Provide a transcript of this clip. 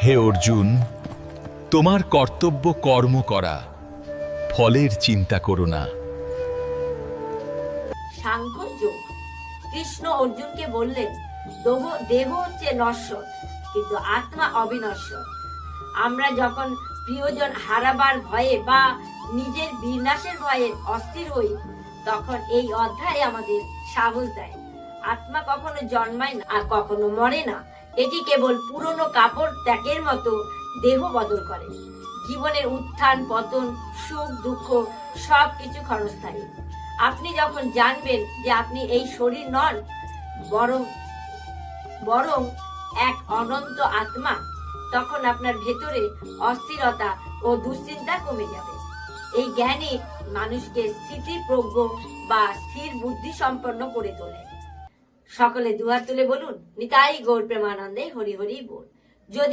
হে অর্জুন, তোমার কর্তব্য কর্ম করা, ফলের চিন্তা করো না। সাংখ্যযোগ। কৃষ্ণ অর্জুনকে বললেন, দেহ হচ্ছে নশ্বর, কিন্তু আত্মা অবিনশ্বর। আমরা যখন প্রিয়জন হারাবার ভয়ে বা নিজের বিনাশের ভয়ে অস্থির হই, তখন এই অধ্যায় আমাদের সাহস দেয়। আত্মা কখনো জন্মায় না আর কখনো মরে না। এটি কেবল পুরনো কাপড় ত্যাগের মতো দেহ বদল করে। জীবনের উত্থান পতন, সুখ দুঃখ সবকিছু ক্ষণস্থায়ী। আপনি যখন জানবেন যে আপনি এই শরীর নন, বরং এক অনন্ত আত্মা, তখন আপনার ভেতরে অস্থিরতা ও দুশ্চিন্তা কমে যাবে। এই জ্ঞানই মানুষকে স্থিতিপ্রজ্ঞ বা স্থির বুদ্ধি সম্পন্ন করে তোলে। সকলে দুহাত তুলে বলুন, নিতাই গৌর প্রেমানন্দে হরি হরি বল।